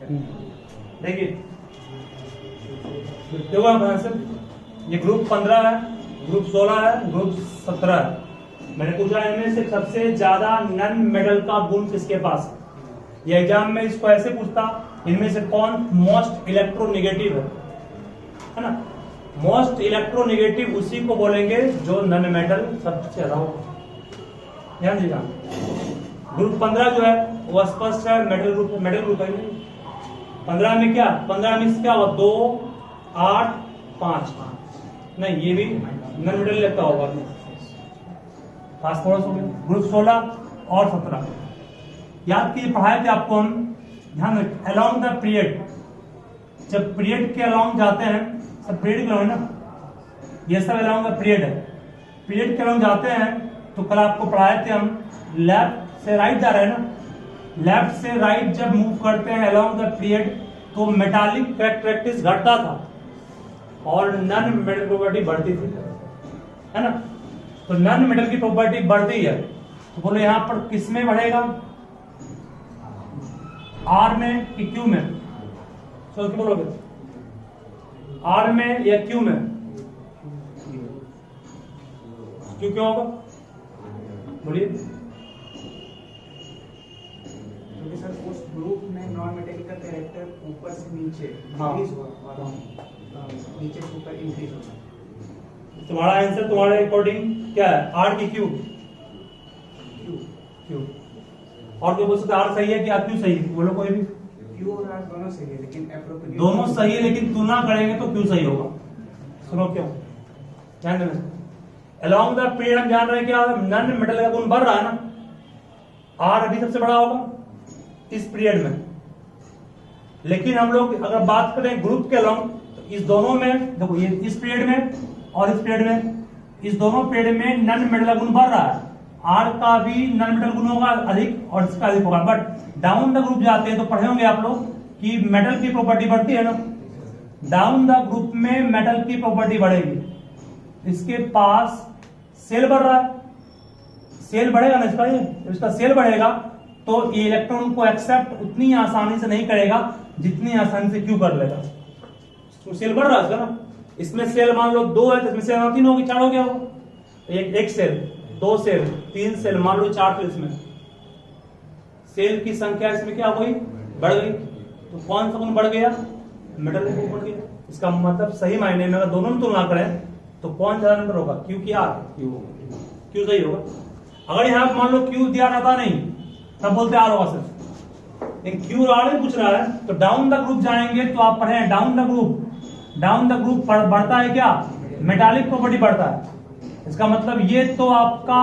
देखिए देखो आंसर, ये ग्रुप 15 है, ग्रुप 16 है, ग्रुप 17 है। मैंने पूछा इनमें से सबसे ज्यादा नन मेटल का गुण किसके पास है। ये एग्जाम में इसको ऐसे पूछता, इनमें से कौन मोस्ट इलेक्ट्रोनेगेटिव है ना। मोस्ट इलेक्ट्रोनेगेटिव उसी को बोलेंगे जो नन मेटल सबसे ज्यादा हो। ध्यान दीजिएगा, ग्रुप 15 जो है वो स्पष्ट है, मेटल ग्रुप है। 15 में क्या, 15 में क्या हुआ, 2 8 5 नहीं, ये भी नन मेटल लगता होगा। फास्फोरस हो गया। ग्रुप 16 और 17 याद कीजिए, पढ़ाए थे आपको हम। ध्यान रखिए, अलोंग द पीरियड, जब पीरियड के अलोंग जाते हैं, सब पीरियड के अलोंग ना, ये सब अलोंग द पीरियड है। पीरियड के अलोंग जाते हैं तो कल आपको पढ़ाए थे हम, लेफ्ट से राइट जा रहे हैं ना, लेफ्ट से राइट जब मूव करते हैं अलोंग द पीरियड तो मेटालिक कैरेक्टरिस्टिक्स घटता था और नन मेटल प्रॉपर्टी बढ़ती थी, है ना। तो नन मेटल की प्रॉपर्टी बढ़ती है, तो बोलो यहां पर किस में बढ़ेगा, आर में कि क्यू में। सोच के बोलोगे, आर में या क्यू में। क्यू क्यों होगा, बोलिए। क्योंकि सर उस ग्रुप में नॉन मेटेलिक का कैरेक्टर ऊपर से नीचे इंक्रीज हुआ और नीचे से ऊपर इंक्रीज हुआ। तुम्हारा आंसर तुम्हारे अकॉर्डिंग क्या है, आर की क्यू। क्यू और जो बोल सकते आर सही है कि आर क्यू सही है, बोलो कोई भी। क्यू और आर दोनों सही है, लेकिन एप्रोप्रिएट दोनों सही है, लेकिन तुलना करेंगे तो क्यू सही होगा। सुनो क्यों, ध्यान देना। अलोंग द पीरियड हम जान रहे हैं क्या, नन मेटल का गुण बढ़ रहा है ना, आर अभी सबसे बड़ा होगा इस पीरियड में। लेकिन हम लोग अगर बात करें ग्रुप के अलोंग, तो इस दोनों में देखो, ये इस पीरियड में और इस पीरियड में, इस दोनों पीरियड में नन मेटल का गुण बढ़ रहा है। आर का भी नन मेटल गुण होगा अधिक और इसका अधिक होगा। बट डाउन द ग्रुप जाते हैं तो पढ़े होंगे आप लोग कि मेटल की प्रॉपर्टी बढ़ती है ना, डाउन द ग्रुप में मेटल की प्रॉपर्टी बढ़ेगी। इसके पास सेल बढ़ रहा है, सेल बढ़ेगा ना इसका, ये इसका सेल बढ़ेगा तो ये इलेक्ट्रॉन को एक्सेप्ट उतनी आसानी से नहीं करेगा जितनी आसानी से क्यू कर लेगा। तो सेल बढ़ रहा है इसका ना, इसमें सेल मान लो 2 है तो इसमें सेल 3 होगी, 4 हो गया वो। एक सेल, 2 सेल, 3 सेल, मान लो 4 सेल, इसमें सेल की संख्या इसमें क्या हो गई, बढ़ गई। तो कौन सा गुण बढ़ गया, मेटल का गुण बढ़ गया। इसका मतलब सही मायने में अगर दोनों में तुलना करें तो कौन ज्यादा नंबर होगा, क्यू की आर, क्यू सही होगा। अगर यहां मान लो क्यू दिया रहता नहीं तब बोलते आर होगा सिर्फ, लेकिन क्यू आर पूछ रहा है तो डाउन द ग्रुप जाएंगे तो आप पढ़े down the group, down the group बढ़ता है क्या, मेटालिक प्रॉपर्टी बढ़ता है। इसका मतलब ये तो आपका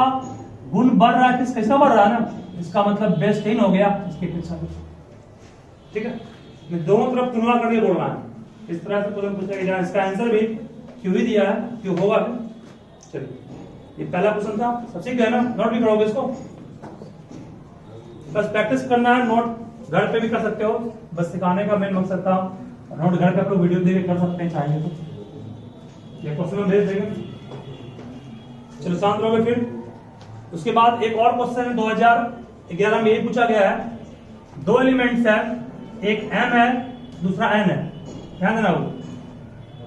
गुण बढ़ रहा है, किसका बढ़ रहा है ना, इसका मतलब बेस्ट इन हो गया इसके पीछे। ठीक है, मैं दोनों तरफ तुलना करके बोल रहा हूं, इस तरह से क्वेश्चन पूछा गया। इसका आंसर भी क्यों ही दिया है, क्यों होगा। चलिए, ये पहला क्वेश्चन था, सब सीख गए ना, नोट भी करोगे इसको, बस प्रैक्टिस करना है। नोट घर पे भी कर सकते हो, बस सिखाने का मेन मकसद था। नोट घर पे आप लोग वीडियो देख कर सकते हैं चाहेंगे तो। ये क्वेश्चन में भेज देंगे, चलो शांत रहोगे। फिर उसके बाद एक और क्वेश्चन है 2011 में, ये पूछा गया है, 2 एलिमेंट्स है, एक M है दूसरा N है। ध्यान देना, वो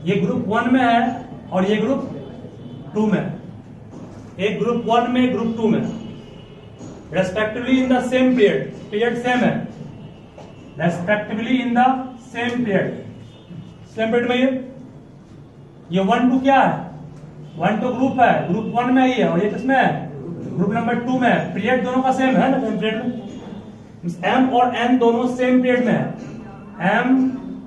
ये ग्रुप 1 में है और ये ग्रुप 2 में है। एक ग्रुप 1 में, ग्रुप 2 में, respectively in the same period, period same है, respectively in the same period, same period में ये 1 2 क्या है, 1 2 ग्रुप है, ग्रुप 1 में ही है और ये किसमें है, ग्रुप नंबर 2 में है। पीरियड दोनों का सेम है ना, सेम पीरियड में। M और N दोनों सेम पीरियड में है, M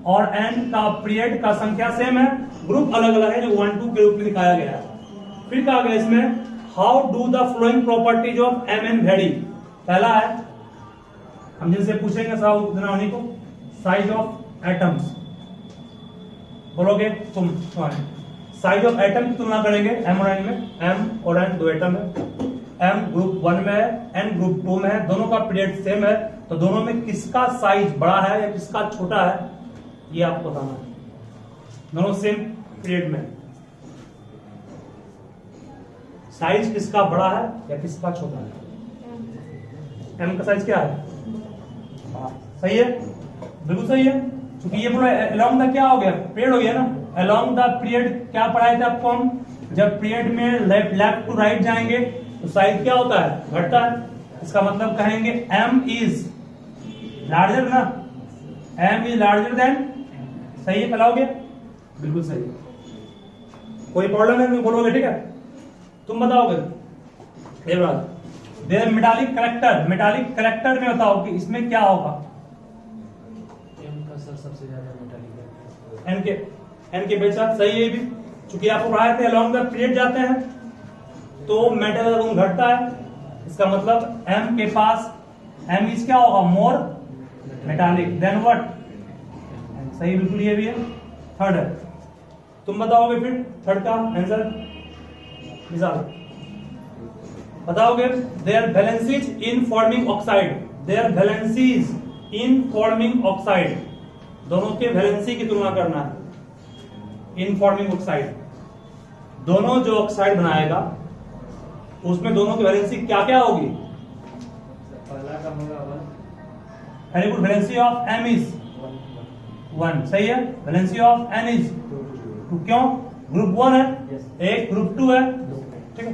और N का पीरियड का संख्या सेम है, ग्रुप अलग अलग है जो 1 2 के रूप में दिखाया गया है। फिर कहा गया इसमें, how do the flowing properties of Mn very. पहला है, हम जिनसे पूछेंगे साउंड को, साइज ऑफ एटम्स, बोलोगे तुम, साइज ऑफ एटम की तुलना करेंगे M और N में। M और N 2 एटम है, M ग्रुप 1 में है, N ग्रुप 2 में है, दोनों का पीरियड सेम है, तो दोनों में किसका साइज बड़ा है या किसका छोटा है, ये आपको बताना है। दोनों सेम पीरियड में, साइज किसका बड़ा है या किसका छोटा है। M का साइज क्या है, सही है, बिल्कुल सही है, क्योंकि ये पूरा अलोंग द क्या हो गया, पीरियड हो गया ना। अलोंग द पीरियड क्या पढ़ाए थे आपको हम, जब पीरियड में लेफ्ट टू राइट जाएंगे तो साइज क्या होता है, घटता है। इसका मतलब कहेंगे m इज लार्जर ना, m इज लार्जर देन, सही है, फैलाओगे, बिल्कुल सही है। कोई प्रॉब्लम है तुम बोलोगे, ठीक है, तुम बताओगे। ये बात देयर मेटालिक करेक्टर में बताओ कि इसमें क्या होगा। एम का सर सबसे ज्यादा मेटालिक एन के बेचा, सही है ये भी, चूंकि आपको पढ़ाए थे अलोंग द पीरियड जाते हैं तो मेटल का गुण घटता है। इसका मतलब एम के पास एम इज क्या होगा, मोर मेटालिक देन व्हाट, सही, बिल्कुल ये भी है। थर्ड है, तुम बताओगे फिर थर्ड का आंसर, मिसाल बताओगे। Their valencies in forming oxide, their valencies in forming oxide, दोनों के वैलेंसी की तुलना करना है। इन फॉर्मिंग ऑक्साइड, दोनों जो ऑक्साइड बनाएगा उसमें दोनों की वैलेंसी क्या क्या होगी। पहला का होगा 1, very good, valency of M is 1, सही है। वैलेंसी ऑफ एन इज 2, क्यों, ग्रुप 1 है, एक ग्रुप 2 है, ठीक है,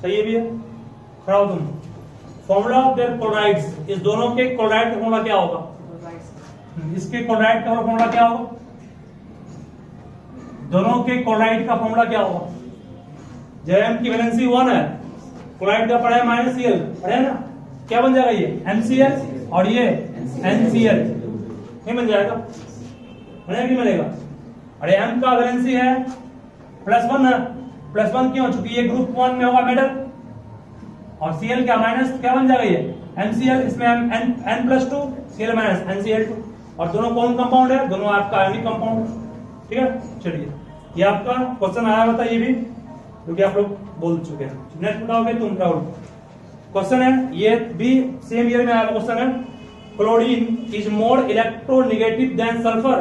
सही है भी है। खड़ा हो तुम। फॉर्मूला ऑफ देयर क्लोराइड्स, इस दोनों के क्लोराइड का फॉर्मूला क्या होगा, इसके क्लोराइड का फॉर्मूला क्या होगा, दोनों के क्लोराइड का फॉर्मूला क्या होगा। जेएम की वैलेंसी 1 है, क्लोराइड का पढ़ा है -Cl, पढ़े ना, क्या बन जाएगा ये MCl और ये NCl, नहीं बन जाएगा, बनेगा नहीं बनेगा। अरे M का वैलेंसी है +1 है, +1 क्यों, चूंकि ये ग्रुप 1 में होगा मेटल, और Cl क्या माइनस, क्या बन जाएगा ये MCl, इसमें N+2 Cl NCl2, और दोनों कौन कंपाउंड है, दोनों आपका आयनिक कंपाउंड, ठीक है। चलिए ये आपका क्वेश्चन आया हुआ था, ये भी क्योंकि आप लोग बोल चुके हैं। नेक्स्ट बताओगे तुम राहुल, क्वेश्चन है ये भी सेम ईयर में आया क्वेश्चन है। Chlorine is more electronegative than sulphur,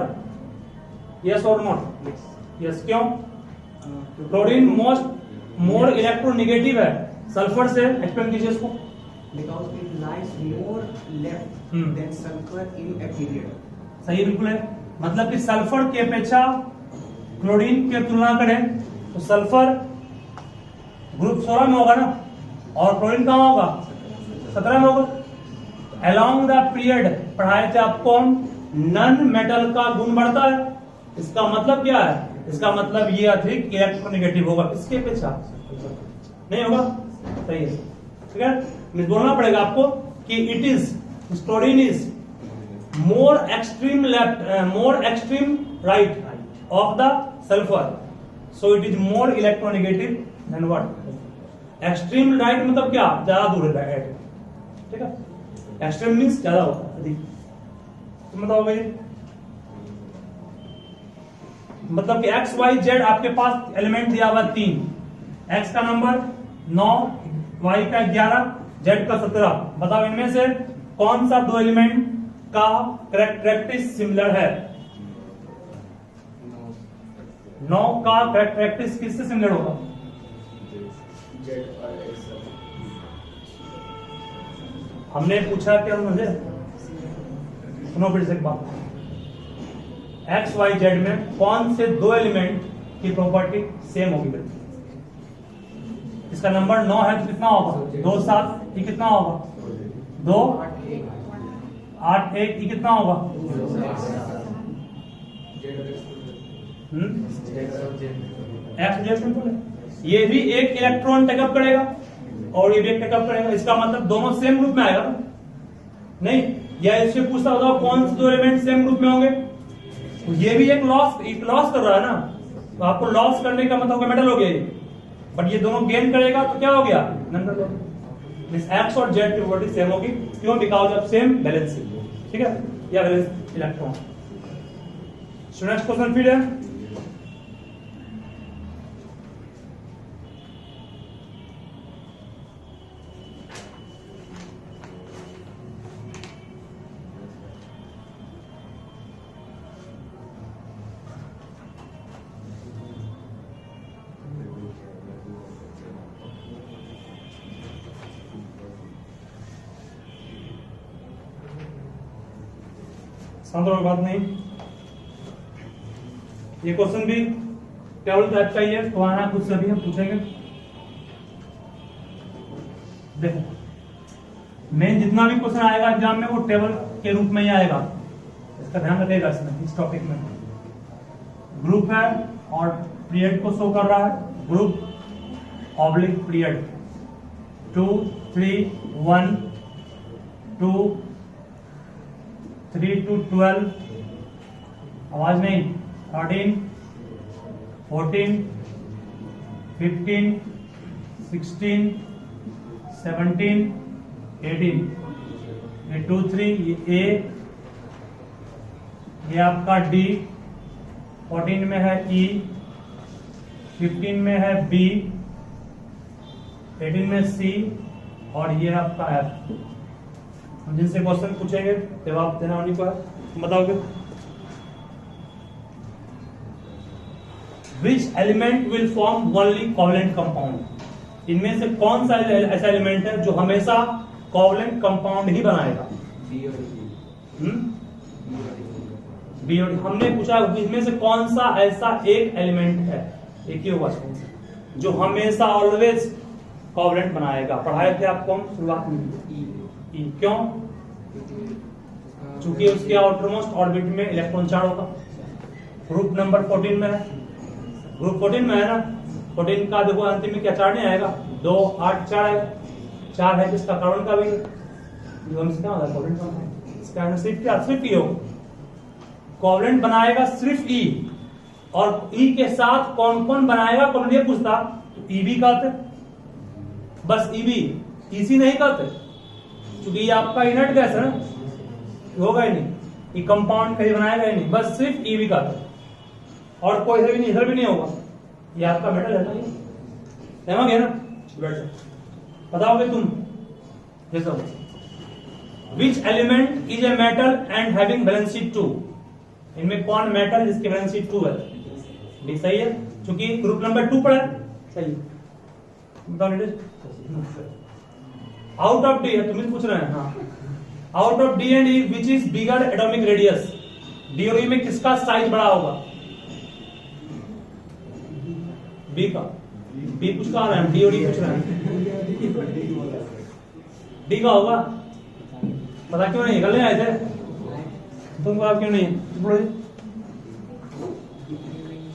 yes और नॉट, यस, क्यों, क्लोरीन मोर इलेक्ट्रोनेगेटिव है सल्फर से, एक्सप्लेन कीजिए इसको। Because it lies more left than sulfur in a period. सही, बिल्कुल है, मतलब कि सल्फर की अपेक्षा क्लोरीन की तुलना करें तो सल्फर ग्रुप 16 में होगा ना, और क्लोरीन कहाँ होगा, 17 में होगा। अलोंग द पीरियड पढ़ाए थे आपको हम, नन मेटल का गुण बढ़ता है, इसका मतलब क्या है, इसका मतलब ये अधिक इलेक्ट्रोनेगेटिव होगा, इसके अपेक्षा नहीं होगा, सही है, ठीक है। बोलना पड़ेगा आपको कि it is, chlorine is more extreme left, more extreme right of the sulphur, so it is more electronegative than what, extreme right मतलब क्या, ज्यादा दूर है, ठीक है, एक्सट्रीम मींस ज्यादा होता है, अधिक। तुम बताओ भाई, मतलब कि एक्स वाई जेड आपके पास एलिमेंट दिया हुआ 3, एक्स का नंबर 9, वाई का 11, जेड का 17, बताओ इनमें से कौन सा 2 एलिमेंट का कैरेक्टरिस्टिक सिमिलर है। 9 का कैरेक्टरिस्टिक किससे सिमिलर होगा, हमने पूछा क्या मुझे, सुनो फिर से एक बात, एक्स वाई जेड में कौन से 2 एलिमेंट की प्रॉपर्टी सेम होगी बेटा। इसका नंबर 9 है तो कितना होगा, 2 7, ये कितना होगा 2 8 1, ये कितना होगा एक्स जेड सिंपल है। ये भी एक इलेक्ट्रॉन टेकअप करेगा और ये भी एक टेकअप करेगा, इसका मतलब दोनों सेम ग्रुप में आएगा नहीं, या इससे पूछता होगा कौन से 2 एलिमेंट सेम ग्रुप में होंगे, तो ये भी एक लॉस कर रहा है ना, तो आपको लॉस करने का मतलब मेटल हो गया ये, बट ये दोनों गेन करेगा तो क्या हो गया, नंबर एक्स और जेड की प्रॉपर्टी सेम होगी, क्यों, बिकॉज ऑफ सेम वैलेंसी, ठीक है, या valence electron. So next question फिर है, समझ बात नहीं। ये क्वेश्चन भी टेबल टाइप का ही है, तो आना कुछ से भी हम पूछेंगे। देखो मेन जितना भी क्वेश्चन आएगा एग्जाम में वो टेबल के रूप में ही आएगा, इसका ध्यान रखिएगा। इसमें इस टॉपिक में ग्रुप है और पीरियड को शो कर रहा है, ग्रुप ऑब्लिक पीरियड 2 3 1 2 3 to 12, आवाज नहीं, 13 14 15 16 17 18, ये 2 3 ये A, ये आपका D, 14 में है E, 15 में है B, 18 में C और ये आपका F। हम जिनसे क्वेश्चन पूछेंगे जवाब देना उन्हीं को है। बताओगे which element will form only covalent compound, इनमें से कौन सा ऐसा एलिमेंट है जो हमेशा कोवलेंट कंपाउंड ही बनाएगा? बी और हमने पूछा इनमें से कौन सा ऐसा एक एलिमेंट है, एक ही होगा जो हमेशा ऑलवेज कोवलेंट बनाएगा। पढ़ाए थे आपको हम शुरुआत में ई, क्यों? चूंकि उसके आउटरमोस्ट ऑर्बिट में इलेक्ट्रॉन चार्ज होगा, ग्रुप नंबर 14 में है, ग्रुप 14 में है ना, 14 का देखो अंतिम में क्या चार्ज नहीं आएगा, 2 8 4 आएगा, 4 है जिसका कार्बन का भी इसका सिर्फ क्या, सिर्फ ई होगा, कोवलेंट बनाएगा सिर्फ ई। और ई के साथ कौन कौन बनाएगा कौन ये पूछता तो ई भी कहते, बस ई भी, ईसी नहीं कहते क्योंकि ये आपका इनर्ट गैस है ना, होगा ही नहीं, ये कंपाउंड कहीं बनाएगा ही नहीं, बस सिर्फ ई भी कहते और कोई इधर भी नहीं, इधर भी नहीं होगा, ये आपका मेटल है ना, समझ गए ना? बताओगे तुम ये सब। Which element is a metal and having valency 2, इनमें कौन मेटल जिसकी वैलेंसी 2 है? डी सही है, क्योंकि ग्रुप नंबर 2 पर है, सही। आउट ऑफ डी है, तुम ही पूछ रहे हैं। हाँ, out of D and E which is bigger atomic radius, D और ई में किसका साइज बड़ा होगा? बी का, बी पूछ रहे हैं, डी और ई पूछ रहे हैं, डी का होगा। पता क्यों नहीं, गले आए थे तुमको, आप क्यों नहीं?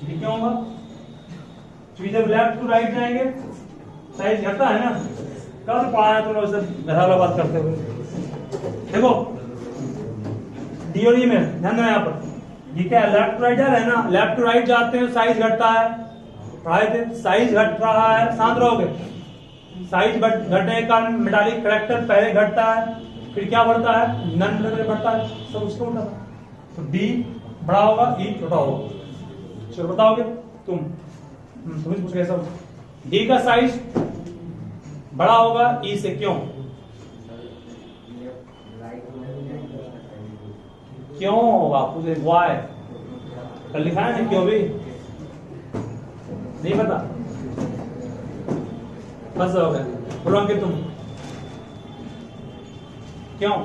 डी क्यों होगा? क्योंकि जब लेफ्ट टू राइट जाएंगे साइज घटता है ना, कब से पढ़ाया तुम लोग घर वाला बात करते हुए। देखो डी और ई में ध्यान देना, यहाँ पर ये क्या है, लेफ्ट टू राइट जा रहे हैं ना, लेफ्ट टू राइट जाते हैं साइज घटता है, पढ़ाए थे साइज घट रहा है, शांत रहोगे। साइज घटने का मेटालिक कैरेक्टर पहले घटता है, फिर क्या बढ़ता है, नन मेटालिक बढ़ता है, सब उसको उल्टा। तो डी बड़ा होगा, ई छोटा होगा। चलो बताओगे तुम ही पूछ रहे सब। डी का साइज बड़ा होगा ई से, क्यों? क्यों होगा पूछे, वाई कल लिखा है ना, क्यों भी नहीं पता, बस हो गया। बोलो अंकित तुम, क्यों?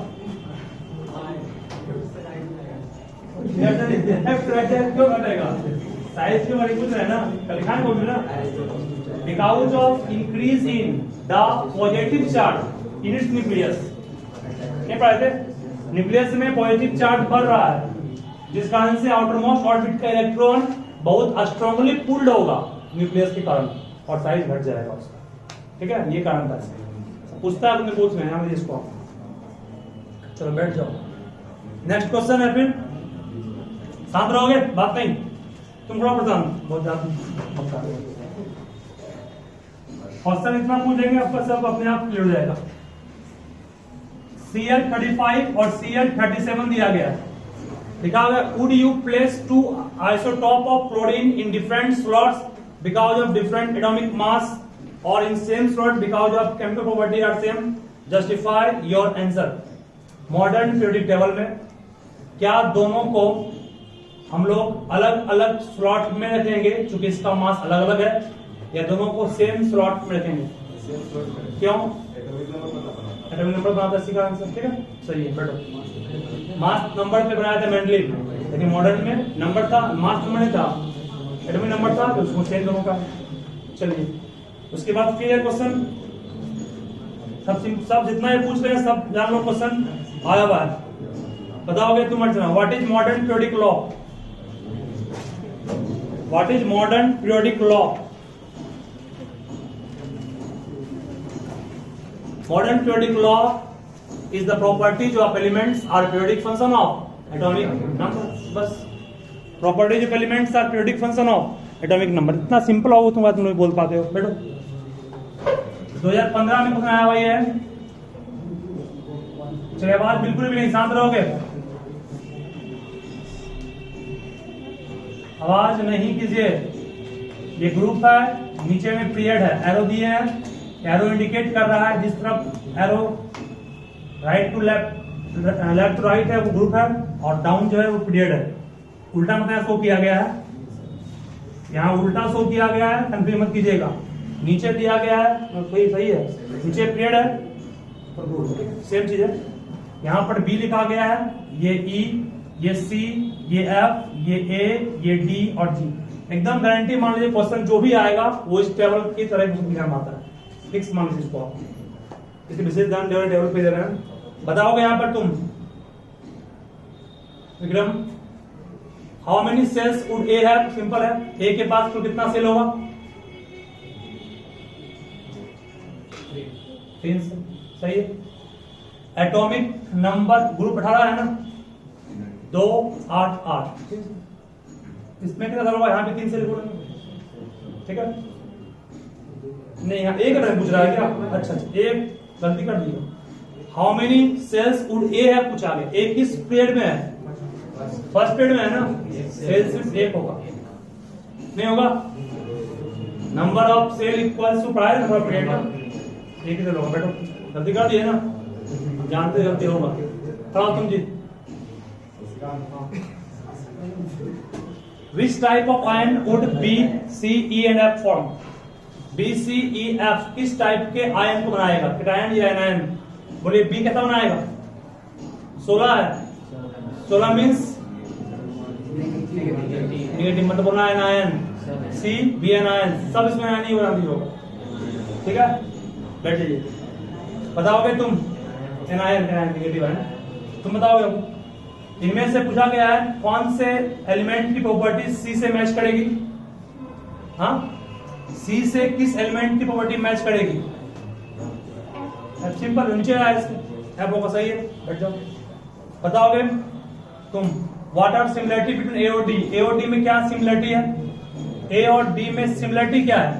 क्यों घटेगा? साइज के बारे में पूछ रहे हैं ना, कल लिखा है बोल ना, because of increase in the positive charge in its nucleus. क्या पढ़े थे? न्यूक्लियस में पॉजिटिव चार्ज बढ़ रहा है, जिस कारण से आउटरमोस्ट ऑर्बिट का इलेक्ट्रॉन बहुत स्ट्रांगली पुल्ड होगा न्यूक्लियस के कारण, और साइज घट जाएगा उसका। ठीक है, ये कारण था। पूछता है तुमने, पूछ रहे हैं हम इसको। चलो बैठ जाओ, नेक्स्ट क्वेश्चन है। फिर शांत रहोगे, बात नहीं, तुम थोड़ा परेशान बहुत ज्यादा। क्वेश्चन इतना पूछेंगे आपका सब अपने आप क्लियर हो जाएगा। Cl35 और Cl37 दिया गया है, लिखा हुआ है would you place 2 isotope of chlorine in different slots because of different atomic mass or in same slot because of chemical property are same, justify your answer। Modern periodic table में क्या दोनों को हम लोग अलग अलग स्लॉट में रखेंगे क्योंकि इसका मास अलग अलग है, या दोनों को सेम स्लॉट में रखेंगे? क्यों? एटॉमिक नंबर बनाता है, इसी का आंसर। ठीक है, सही है, बैठो। मास नंबर पे बनाया था मेंडलीव, लेकिन मॉडर्न में नंबर था, मास नंबर नहीं था, एटॉमिक नंबर था, तो उसको चेंज होगा। चलिए उसके बाद फिर क्वेश्चन, सब जितना ये पूछ रहे हैं सब जान लो, क्वेश्चन आया हुआ है। बताओगे तुम Archana, what is modern periodic law? What is modern periodic law? Modern periodic law is the properties of elements are periodic function of atomic number. बस properties of elements are periodic function of atomic number। इतना simple होगा तुम बात नहीं बोल पाते हो। बैठो, 2015 में क्वेश्चन आया हुआ है। चलिए आवाज बिल्कुल भी नहीं, शांत रहोगे, आवाज नहीं कीजिए। ये ग्रुप है, नीचे में पीरियड है, एरो दिए हैं, एरो इंडिकेट कर रहा है जिस तरफ arrow right to left, left to right है वो ग्रुप है, और डाउन जो है वो पीरियड है। उल्टा मतलब शो किया गया है, यहाँ उल्टा शो किया गया है, कंफ्यूज मत कीजिएगा। नीचे दिया गया है, कोई सही है, नीचे पीरियड है और ग्रुप सेम चीज है। यहाँ पर बी लिखा गया है, ये ई, ये सी, ये एफ, ये ए, ये डी और जी। एकदम गारंटी मान लीजिए क्वेश्चन जो भी आएगा वो इस टेबल की तरह एग्जाम आता है, फिक्स मान लीजिए इसको आप, किसी विशेष ध्यान टेबल पे दे रहे हैं। बताओगे यहाँ पर तुम Vikram, how many sales would A have? Simple है, ए के पास तो कितना सेल होगा? 3 सेल, सही है। एटॉमिक नंबर ग्रुप 18 है ना, 2 8 8, इसमें कितना सेल होगा? यहाँ पे 3 सेल बोलेंगे, ठीक है। नहीं यहाँ एक रन पूछ रहा है क्या? अच्छा अच्छा, एक गलती कर दी। How many sales would A have पूछा गया, ए किस पीरियड में है? फर्स्ट पीरियड में है ना, सेल सिर्फ एक होगा, नहीं होगा। Number of shell equals to पढ़ाया नंबर ऑफ पीरियड का, एक ही सेल होगा। बैठो, गलती कर दी है ना, जानते गलती होगा। पढ़ाओ तुम जी। Which type of ion would B, C, E and F form? B, C, E, F किस टाइप के आयन को बनाएगा? कैटायन या एनायन? बोलिए बी कैसा बनाएगा? 16 है, 16 मीन्स नेगेटिव, मतलब बोलना एनायन। सी बी एनायन, सब इसमें एनायन ही बना होगा, ठीक है। बैठ जाइए, बताओगे तुम एनायन, एनायन नेगेटिव है ना, तुम बताओगे। इनमें से पूछा गया है कौन से एलिमेंट की प्रॉपर्टी सी से मैच करेगी? हाँ, सी से किस एलिमेंट की प्रॉपर्टी मैच करेगी? सिंपल, नीचे आया इसके, एफ होगा, सही है। बैठ जाओ, बताओगे तुम। व्हाट आर सिमिलरिटी बिटवीन ए और डी? ए और डी में क्या सिमिलरिटी है? ए और डी में सिमिलरिटी क्या है?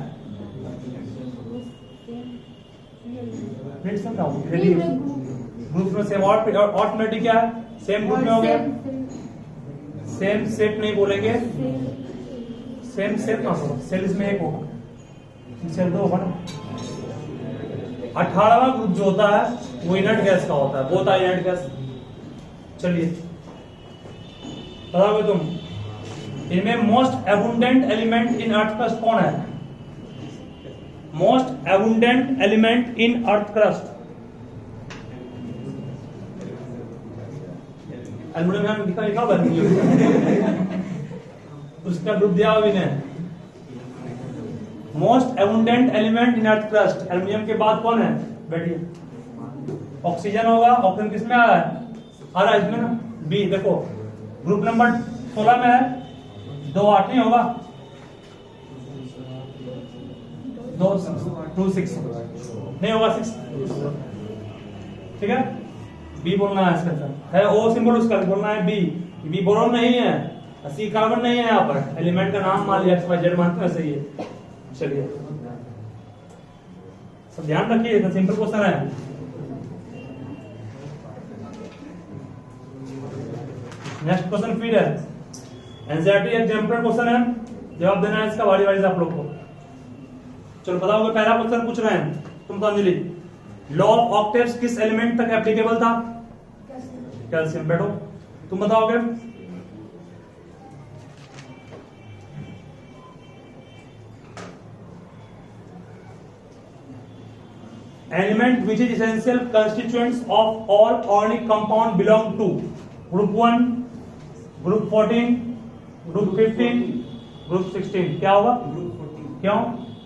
ग्रुप में सेम, और सिमिलरिटी क्या है? सेम ग्रुप में हो गया, सेम सेट नहीं बोलेंगे, सेम सेट ना होगा, सेल इसमें एक होगा, सेल 2 होगा ना। 18वां ग्रुप जो होता है वो इनर्ट गैस का होता है, वो होता है इनर्ट गैस। चलिए बताओगे तुम, इनमें most abundant element in earth crust कौन है? Most abundant element in earth crust, aluminium लिखा लिखा उसका ग्रुप दिया हुआ है। Most abundant element in earth crust, aluminium के बाद कौन है? बैठिए, ऑक्सीजन होगा। ऑक्सीजन किसमें आ रहा है? आ रहा है इसमें ना, बी। देखो ग्रुप नंबर 16 में है, 2 8 नहीं होगा, 2 2 6 नहीं होगा, 6, ठीक है। बी बोलना है, इसका है ओ सिंबल, उसका बोलना है बी। बी बोरोन नहीं है, सी कार्बन नहीं है, यहाँ पर एलिमेंट का नाम मान लिया, जेड मानते हैं, सही है। चलिए सब ध्यान रखिए, इतना सिंपल क्वेश्चन है। नेक्स्ट क्वेश्चन फिर है एनसीईआरटी एग्जाम्पल क्वेश्चन है, जवाब देना है इसका वारी वारी से आप लोग को। चलो बताओगे, पहला क्वेश्चन पूछ रहे हैं तुम तो अंजलि, लॉ ऑफ ऑक्टेव्स किस एलिमेंट तक एप्लीकेबल था? कैल्शियम। बैठो, तुम बताओगे। Element which is essential constituents of all organic compound belong to group 1, group 14, group 15, group 16। क्या होगा? ग्रुप 14 क्यों?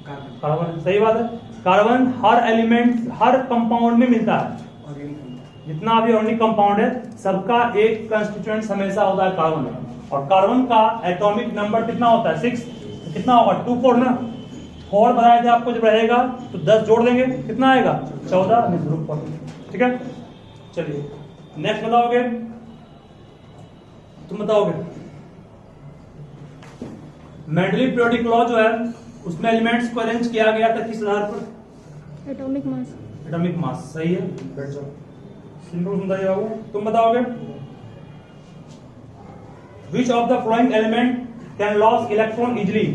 Carbon carbon. सही बात है। कार्बन हर एलिमेंट हर कंपाउंड में मिलता है। Organic compound. जितना भी ऑर्गेनिक कंपाउंड है सबका एक कंस्टिट्यूएंट हमेशा होता है कार्बन। और कार्बन का एटॉमिक नंबर कितना होता है? 6। तो कितना होगा? 2 4 ना। 4 बताया था आपको, जब रहेगा तो 10 जोड़ देंगे, कितना आएगा? 14 ग्रुप 14। ठीक है, चलिए नेक्स्ट बताओगे, तुम बताओगे। मेंडली पीरियोडिक लॉ जो है उसमें एलिमेंट्स को अरेंज किया गया था किस आधार पर? Atomic mass. Atomic mass. सही है, सिंपल समझाइए बाबू। तुम बताओगे विच of the flowing element can loss electron easily?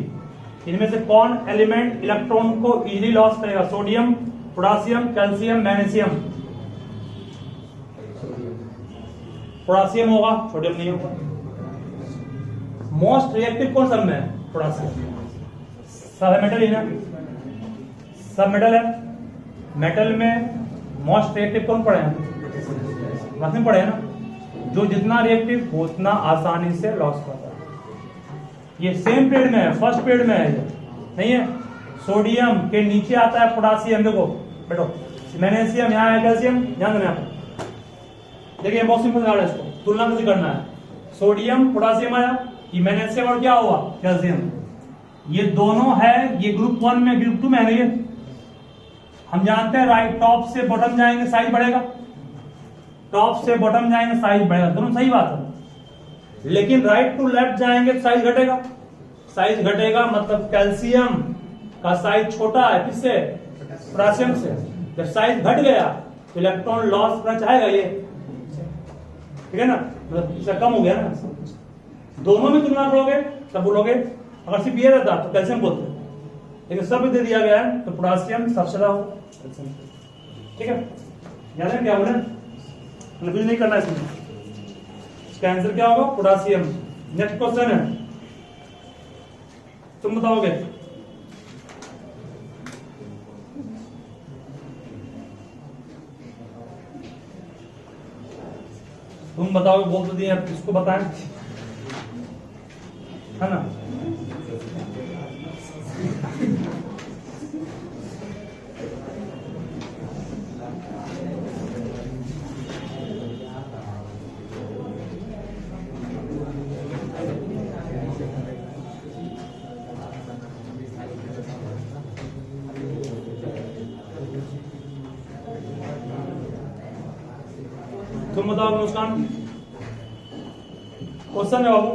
इनमें से कौन एलिमेंट इलेक्ट्रॉन को इजिली लॉस करेगा? Sodium, potassium, calcium, magnesium. Potassium होगा, सोडियम नहीं होगा। मोस्ट रिएक्टिव कौन सब में है? पोटासियम। सब मेटल ही ना, सब मेटल है। मेटल में मोस्ट रिएक्टिव कौन पड़े हैं? में पड़े हैं ना। जो जितना रिएक्टिव वो उतना आसानी से लॉस करता है। ये सेम पीरियड में है, फर्स्ट पीरियड में है, ये नहीं है। सोडियम के नीचे आता है पोटासियम। देखो बेटो, मैग्नीशियम यहाँ है, कैल्शियम ध्यान देना। देखिए बहुत सिंपल है, इसको तुलना कैसे करना है। सोडियम पोटासियम आया, ये मैग्नीशियम और क्या हुआ? कैल्शियम। ये दोनों है, ये ग्रुप 1 में, ग्रुप 2 में है। ये हम जानते हैं राइट टॉप से बॉटम जाएंगे साइज बढ़ेगा, टॉप से बॉटम जाएंगे साइज बढ़ेगा, दोनों सही बात है। लेकिन राइट टू लेफ्ट जाएंगे तो साइज घटेगा। साइज घटेगा मतलब कैल्शियम का साइज छोटा है किससे? पोटासियम से। जब साइज घट गया तो इलेक्ट्रॉन लॉस करना चाहेगा ये, ठीक है ना, मतलब इससे कम हो गया ना। दोनों में तुलना करोगे तब बोलोगे, अगर सिर्फ ये रहता तो कैल्शियम बोलते, लेकिन सब दे दिया गया है तो पोटासियम सबसे ज्यादा होगा। ठीक है, याद है क्या बोले? कुछ नहीं करना इसमें। इसका आंसर क्या होगा? पोटासियम। नेक्स्ट क्वेश्चन है, तुम बताओगे। तुम बताओगे, बोल तो दिए, किसको बताएं, है ना। तुम बताओ मुस्कान। क्वेश्चन है बाबू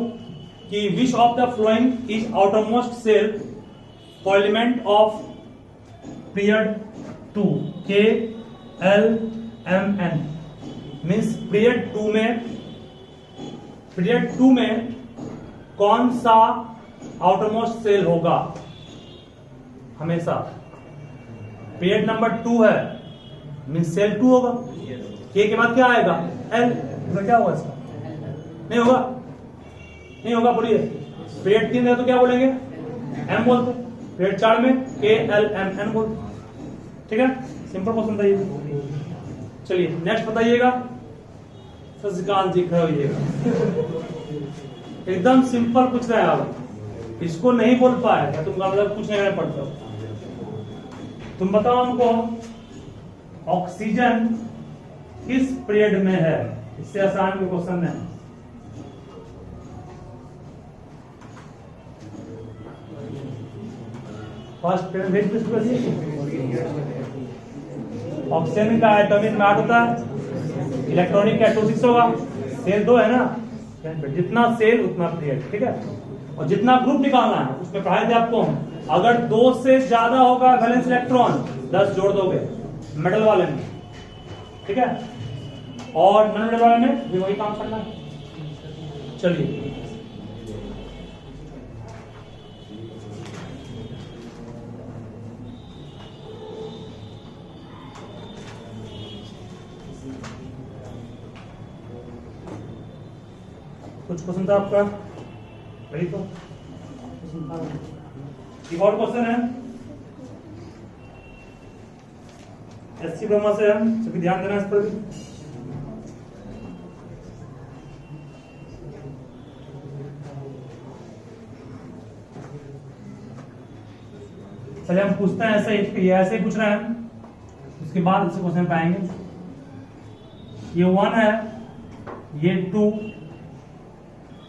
कि which of the following is outermost shell for element of period 2 K L M N। Means period 2 में कौन सा आउटरमोस्ट सेल होगा? हमेशा पीरियड नंबर 2 है, मीन्स सेल 2 होगा। K के बाद क्या आएगा? L। तो क्या होगा इसका? नहीं होगा, नहीं होगा, बोलिए। पीरियड 3 है तो क्या बोलेंगे? M बोलते। पीरियड 4 में K L M N बोलते। ठीक है, सिंपल क्वेश्चन था ये। चलिए नेक्स्ट बताइएगा। ससिकांत जी खड़े होइएगा। एकदम सिंपल पूछ रहे हैं आप, इसको नहीं बोल पाए क्या? तुमका मतलब कुछ नहीं पड़ता। तुम बताओ हमको, ऑक्सीजन किस पीरियड में है? इससे आसान कोई क्वेश्चन है? First period. ऑक्सीजन का एटॉमिक नंबर होता है, इलेक्ट्रॉनिक का 26 होगा। सेल 2 है ना, जितना सेल उतना पीरियड। ठीक है, और जितना ग्रुप निकालना है उसमें पढ़ाए थे आपको, अगर 2 से ज्यादा होगा वैलेंस इलेक्ट्रॉन 10 जोड़ दोगे मेटल वाले में, ठीक है, और नॉन मेटल वाले में भी वही काम करना है। चलिए कुछ क्वेश्चन था आपका? वही तो एक और क्वेश्चन है, एससी ब्रह्मा से है, सभी ध्यान देना इस पर भी। चलिए हम पूछते हैं ऐसे ही, ऐसे ही पूछ रहे हैं, उसके बाद इससे क्वेश्चन पाएंगे। ये 1 है, ये 2,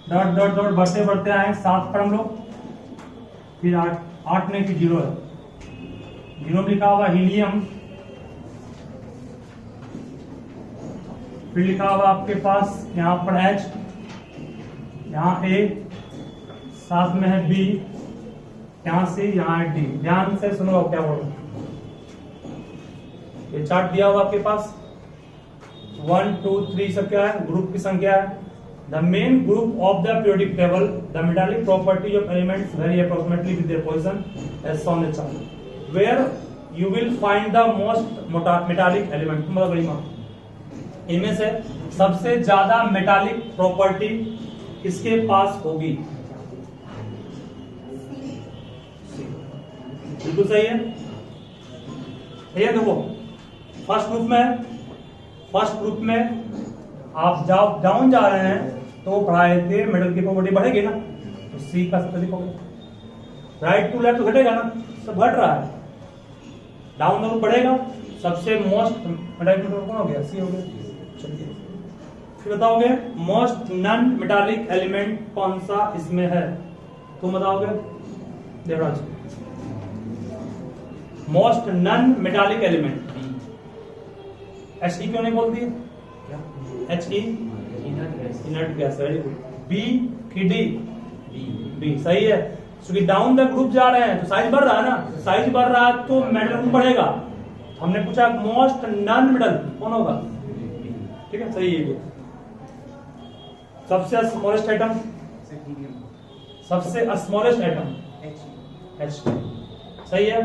डॉट डॉट डॉट बढ़ते बढ़ते आए 7 पर हम लोग, फिर 8 नहीं, फिर 0 है, 0 में लिखा हुआ हीलियम, फिर लिखा हुआ आपके पास यहाँ पर H, यहाँ A, साथ में है B, यहाँ से यहाँ है D। ध्यान से सुनो क्या बोल रहा हूं। ये चार्ट दिया हुआ आपके पास, 1 2 3 सब क्या है, ग्रुप की संख्या है। The main group of the periodic table, the metallic property of elements vary approximately with their position as shown in chart, where you will find the most metallic element. मतलब वही मान इनमें से सबसे ज्यादा मेटालिक प्रॉपर्टी किसके पास होगी? बिल्कुल सही है। ये देखो फर्स्ट ग्रुप में आप जाओ डाउन जा रहे हैं तो पढ़ाए थे मेटल की प्रॉपर्टी बढ़ेगी ना, तो सी का सबसे अधिक होगा। राइट टू लेफ्ट तो घटेगा ना, सब घट रहा है, डाउन द ग्रुप बढ़ेगा। सबसे मोस्ट मेटालिक कौन हो गया? सी हो गया। चलिए फिर बताओगे मोस्ट नॉन मेटालिक एलिमेंट कौन सा इसमें है, तुम बताओगे Devraj. Most non metallic element He क्यों नहीं बोलती है? He inert gas, very good. B की D, B सही है। क्योंकि डाउन द ग्रुप जा रहे हैं तो साइज बढ़ रहा है ना, साइज बढ़ रहा है तो मेटल बढ़ेगा। हमने पूछा मोस्ट नॉन मेटल कौन होगा, ठीक है सही है। सबसे स्मॉलेस्ट एटम, सबसे स्मॉलेस्ट एटम H, सही है,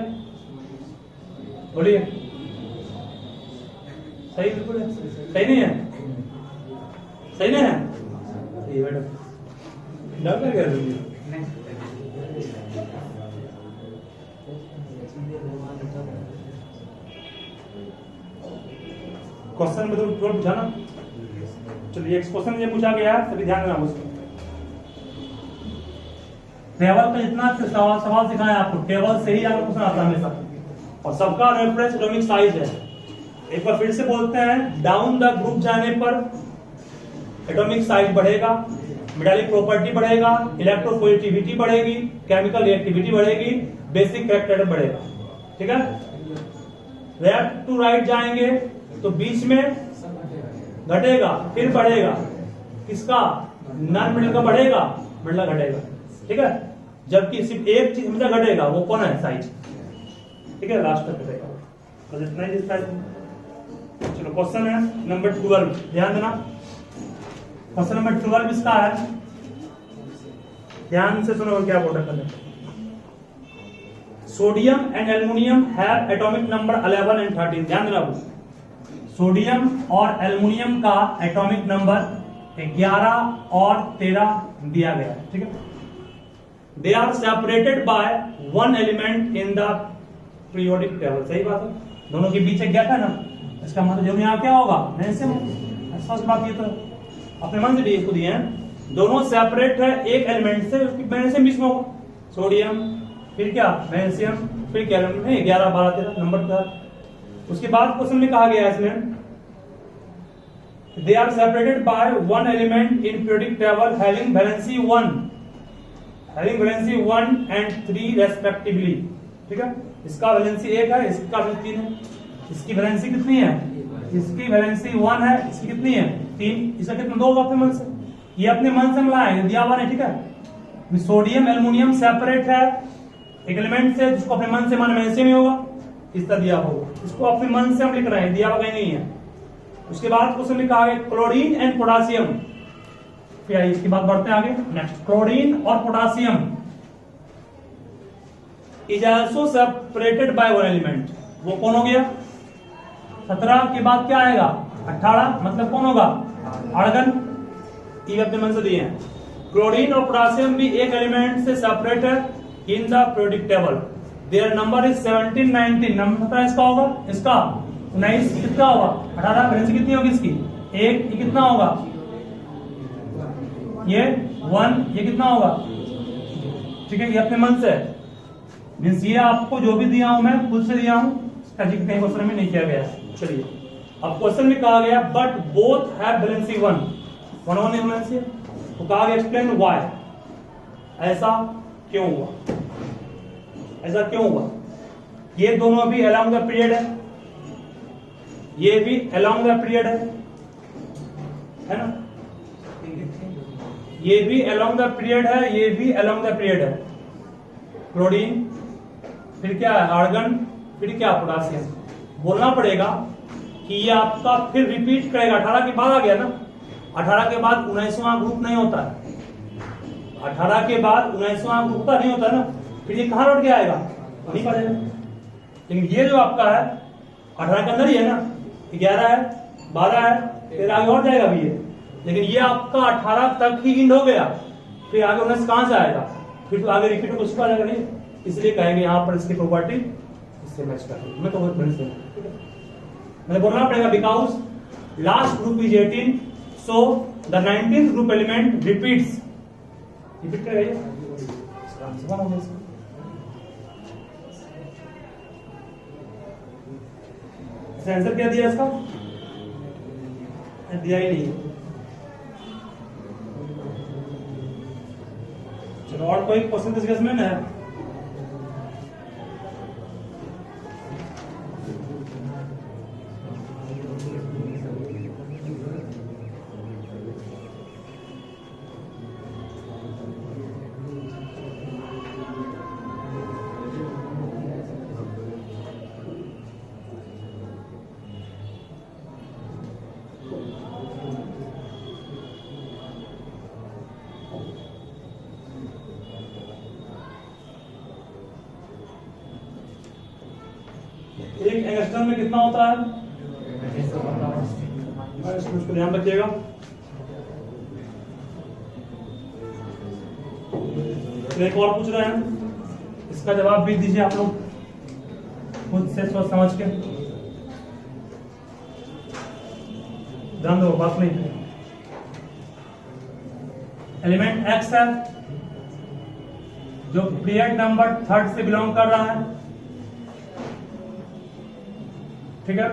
बोलिए सही, बिल्कुल है। सही नहीं है? सही नहीं है? सही मैडम, डर लग गया क्वेश्चन में तो पूछा ना। चलिए एक क्वेश्चन ये पूछा गया है, सभी ध्यान देना उसको। टेबल का जितना सवाल सिखाया आपको, टेबल से ही आपको क्वेश्चन आता है हमेशा, और सबका रेफरेंस एटॉमिक साइज है। एक बार फिर से बोलते हैं, डाउन द ग्रुप जाने पर एटॉमिक साइज बढ़ेगा, मेटालिक प्रॉपर्टी बढ़ेगा, इलेक्ट्रोपोजिटिविटी बढ़ेगी, केमिकल रिएक्टिविटी बढ़ेगी, बेसिक कैरेक्टर बढ़ेगा, ठीक है। लेफ्ट टू राइट जाएंगे तो बीच में घटेगा, फिर बढ़ेगा, किसका? नॉन मेटल का बढ़ेगा, मेटल घटेगा, ठीक है। जबकि सिर्फ एक चीज हमेशा घटेगा, वो कौन है? साइज, ठीक है, लास्ट तक घटेगा। तो इतना ही साइज। चलो क्वेश्चन है नंबर 12, ध्यान देना। क्वेश्चन नंबर 12 इसका है, ध्यान से सुनो क्या बोल रहा है। Sodium and aluminium have atomic number 11 and 13। ध्यान देना, सोडियम और एल्युमिनियम का एटॉमिक नंबर 11 और 13 दिया गया है, ठीक है। They are separated by 1 element in the periodic table. सही बात है, दोनों के बीच एक गैप है ना, इसका मतलब जो यहाँ क्या होगा? फर्स्ट बात ये तो अपने मन से भी इसको दिए हैं, दोनों सेपरेट है एक एलिमेंट से, उसकी मैग्नीशियम बीच में होगा, सोडियम फिर क्या मैग्नीशियम, फिर क्या 11 12 13 नंबर था। उसके बाद क्वेश्चन में कहा गया है इसमें, they are separated by 1 element in periodic table having valency 1 and 3 respectively, ठीक है। इसका वैलेंसी 1 है, इसका वैलेंसी 3 है। इसकी वैलेंसी कितनी है? इसकी वैलेंसी 1 है, इसकी कितनी है? 3। इसका कितना 2 होगा अपने मन से, ये अपने मन से मिला है, दिया हुआ नहीं, ठीक है। सोडियम एल्युमिनियम सेपरेट है एक एलिमेंट से, जिसको अपने मन से माना मैग्नीशियम ही होगा, इस तरह दिया होगा, इसको अपने मन से हम लिख रहे हैं, दिया हुआ कहीं नहीं है। उसके बाद क्वेश्चन में कहा गया क्लोरीन एंड पोटासियम, फिर इसके बाद बढ़ते हैं आगे। नेक्स्ट, क्लोरीन और potassium is also separated by 1 element. वो कौन हो गया? 17 के बाद क्या आएगा? 18, मतलब कौन होगा? आर्गन। ये अपने मन से दिए हैं। क्लोरीन और पोटासियम भी एक एलिमेंट से सेपरेट है in the periodic table. Their number is 17 19। Number इसका होगा, इसका 19 कितना होगा 18, वैलेंसी कितनी होगी इसकी 1, ये कितना होगा ये 1, ये कितना होगा, ठीक है, ये अपने मन से है। मीन्स ये आपको जो भी दिया हूं मैं खुद से दिया हूं, कहीं क्वेश्चन में नहीं किया गया। चलिए अब क्वेश्चन में कहा गया but both have valency 1 valency, तो कहा गया एक्सप्लेन व्हाई, ऐसा क्यों हुआ, ऐसा क्यों हुआ। ये दोनों भी अलोंग द पीरियड है, ये भी अलोंग द पीरियड है ना, ये भी अलोंग द पीरियड है, ये भी अलोंग द पीरियड है। क्लोरीन, फिर क्या है आर्गन, फिर क्या पोटासियम। बोलना पड़ेगा कि ये आपका फिर रिपीट करेगा, 18 के बाद आ गया ना, 18 के बाद 19वां ग्रुप नहीं होता है, 18 के बाद 19वां ग्रुप का नहीं होता ना, फिर ये कहां लौट के आएगा, नहीं पड़ेगा। लेकिन ये जो आपका है 18 के अंदर ही है ना, 11 है, 12 है, फिर आगे और जाएगा भी ये, लेकिन ये आपका 18 तक ही इंड हो गया, फिर आगे 19 कहां से आएगा, फिर तो आगे रिपीट कुछ आ जाएगा नहीं, इसलिए कहेंगे यहां पर इसकी प्रॉपर्टी इससे मैच कर, मैं तो बहुत बड़ी से मुझे बोलना पड़ेगा because last group is 18, so the 19th group element repeats, repeat करेगा ये आंसर क्या दिया इसका, दिया ही नहीं। चलो और कोई क्वेश्चन डिस्कस में है, एक एंगस्ट्रम में कितना होता है, इसको ध्यान रखिएगा। एक और पूछ रहे हैं, इसका जवाब भी दीजिए आप लोग खुद से सोच समझ के, ध्यान दो बात नहीं। एलिमेंट एक्स है जो पीरियड नंबर 3 से बिलोंग कर रहा है, ठीक है,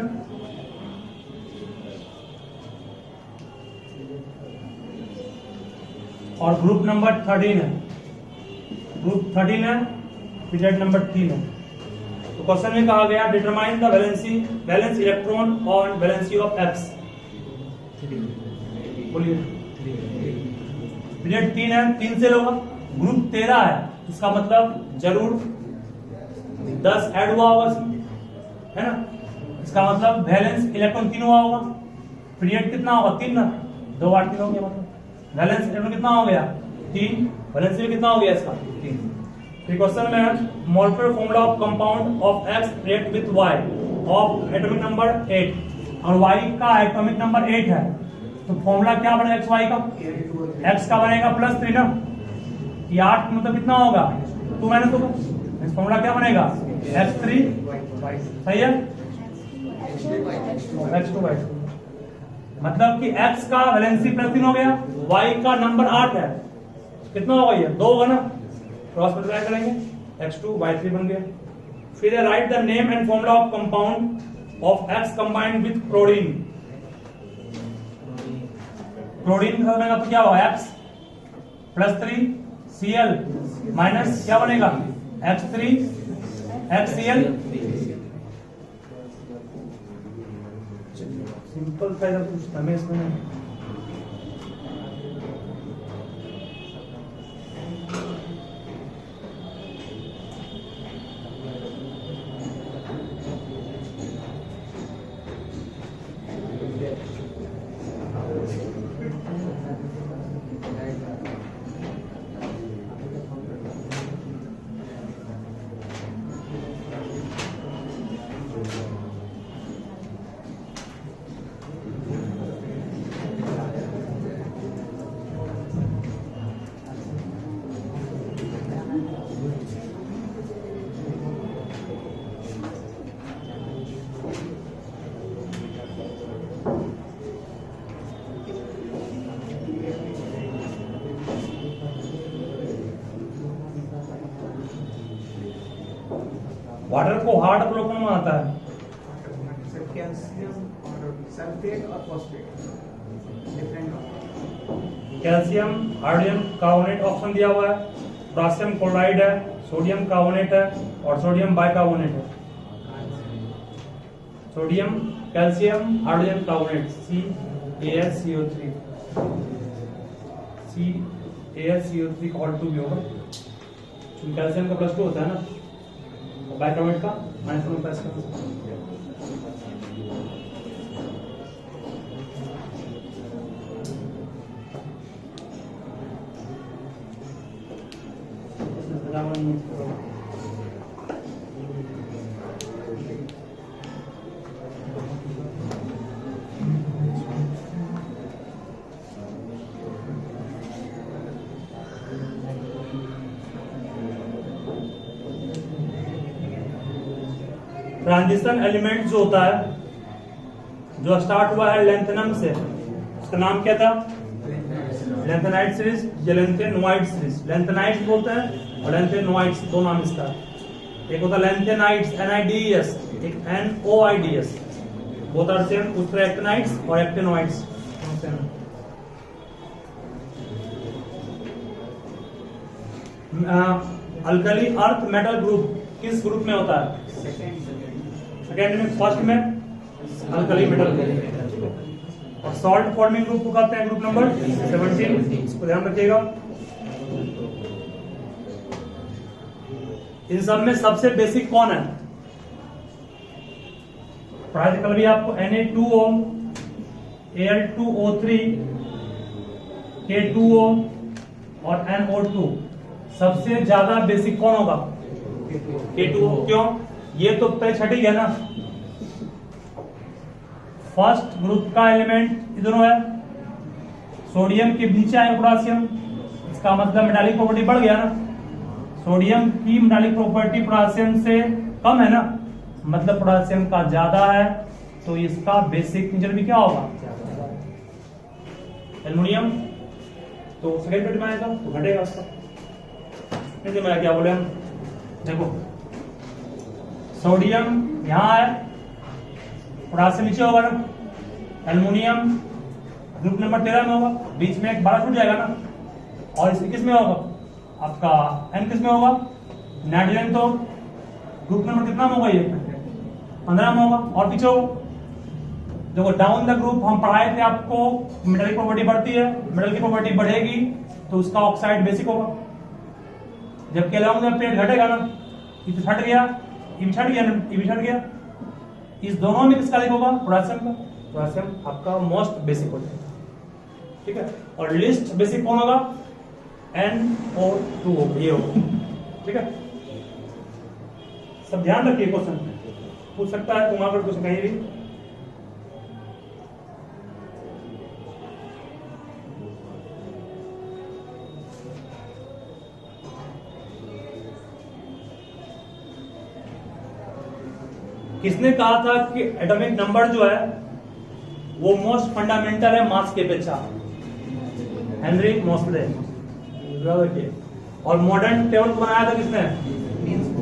और ग्रुप नंबर 13 है, ग्रुप 13 है, पीरियड नंबर 3 है। तो क्वेश्चन में कहा गया determine the valency, valence electron और वैलेंसी ऑफ एक्स, बोलिए। पीरियड 3 है, 3 से होगा, ग्रुप 13 है, इसका मतलब जरूर 10 ऐड हुआ होगा, है ना, इसका मतलब वैलेंस इलेक्ट्रॉन 3 हुआ होगा। पीरियड कितना होगा 3 ना, 2 8 3 हो गया, मतलब वैलेंस इलेक्ट्रॉन कितना हो गया 3, वैलेंस कितना हो गया इसका 3। फिर क्वेश्चन में है molecular formula of compound of X react with Y of atomic number 8 और वाई का एटॉमिक नंबर 8 है, तो फॉर्मूला क्या बनेगा एक्स वाई का, एक्स का बनेगा +3 ना, ये 8 मतलब कितना होगा 2 - 2 का फॉर्मूला क्या बनेगा x3, सही है, x2 y2, मतलब कि x का वैलेंसी +3 हो गया, y का नंबर 8 है, कितना होगा ये 2 होगा ना, क्रॉस मल्टीप्लाई करेंगे x2 y3 बन गया। फिर right the name and formula of compound of x combined with chlorine, chlorine का बनेगा तो क्या होगा x +3 Cl माइनस क्या बनेगा x3 HCl, सिंपल था कुछ हमें इसमें वाटर को हार्ड फ्लो कौन बनाता है? सर कैल्शियम और सल्फेट और phosphate different. Calcium hydrogen carbonate option दिया हुआ है, पोटेशियम क्लोराइड है, सोडियम कार्बोनेट है और सोडियम बाइकार्बोनेट है। Sodium calcium hydrogen carbonate CaSCO3 CaSCO3 का ऑल 2 भी होगा, कैल्शियम का +2 होता है ना, और बाइकार्बोनेट का -1 प्लस का। ट्रांजिशन एलिमेंट जो होता है, जो स्टार्ट हुआ है लेंथेनम से, उसका नाम क्या था? लेंथेनाइट सीरीज या लेंथेनोइड सीरीज। लेंथेनाइट्स बोलते हैं और लेंथेनोइड्स, दो नाम इसका। एक होता है लेंथेनाइट्स NIDES, एक NOIDS, बोथ आर सेम। दूसरा एक्टिनाइट्स और actinoids alkali earth metal group किस ग्रुप में होता है? सेकेंड में। फर्स्ट में अल्कली मेटल ग्रुप। और सॉल्ट फॉर्मिंग ग्रुप को कहते हैं ग्रुप नंबर 17, इसको ध्यान रखिएगा। इन सब में सबसे बेसिक कौन है? कल भी आपको Na2O, Al2O3, K2O और NO2, सबसे ज्यादा बेसिक कौन होगा? K2O। क्यों? ये तो पहले छठी है ना। फर्स्ट ग्रुप का एलिमेंट इधर है, सोडियम के नीचे आए पोटेशियम, इसका मतलब मेटालिक प्रॉपर्टी बढ़ गया ना। सोडियम की मेटालिक प्रॉपर्टी पोटेशियम से कम है ना, मतलब पोटेशियम का ज्यादा है, तो इसका बेसिक नेचर भी क्या होगा? एल्युमिनियम तो सेकेंड पेट में आएगा तो घटेगा उसका। नहीं मैं क्या बोले हम, देखो सोडियम यहां है, पोटेशियम नीचे होगा ना, एल्युमिनियम ग्रुप नंबर 13 में होगा, बीच में एक 12 छूट जाएगा ना। और इसमें किस में होगा? आपका N किस में होगा? नाइट्रोजन तो ग्रुप नंबर कितना में होगा? ये 15 में होगा। और पीछे होगा, देखो डाउन द ग्रुप हम पढ़ाए थे आपको, मेटल की प्रॉपर्टी बढ़ती है, मेटल की प्रॉपर्टी बढ़ेगी तो उसका ऑक्साइड बेसिक होगा, जबकि अलोंग द प्लेट घटेगा ना। ये तो छट गया, ये भी छट गया ना, ये भी छट गया। इस दोनों में किसका अधिक होगा? पोटेशियम का। पोटेशियम आपका मोस्ट बेसिक हो जाएगा, ठीक है। और लिस्ट बेसिक कौन होगा? NO2 होगा, ये होगा, ठीक है। सब ध्यान रखिए, क्वेश्चन पूछ सकता है तुम अगर क्वेश्चन कहीं भी। किसने कहा था कि एटॉमिक नंबर जो है वो मोस्ट फंडामेंटल है मास के अपेक्षा? हेनरी मोसले। और मॉडर्न टेबल बनाया था किसने?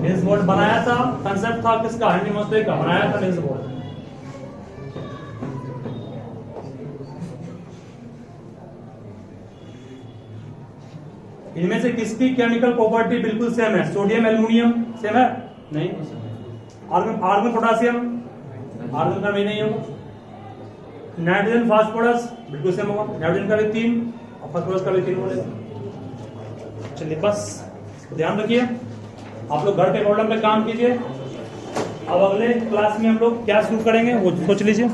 निल्स बोर बनाया था। कंसेप्ट था किसका? हेनरी मोसले का, बनाया था निल्स बोर। इनमें से किसकी केमिकल प्रॉपर्टी बिल्कुल सेम है? सोडियम एल्युमिनियम सेम है? नहीं। आर्गन पोटेशियम, आर्गन का भी नहीं होगा। नाइट्रोजन फास्फोरस बिल्कुल सेम होगा, नाइट्रोजन का भी 3 और फास्फोरस का भी 3 होगा। चलिए बस ध्यान रखिए, आप लोग घर के प्रॉब्लम पे काम कीजिए। अब अगले क्लास में हम लोग क्या शुरू करेंगे वो सोच लीजिए।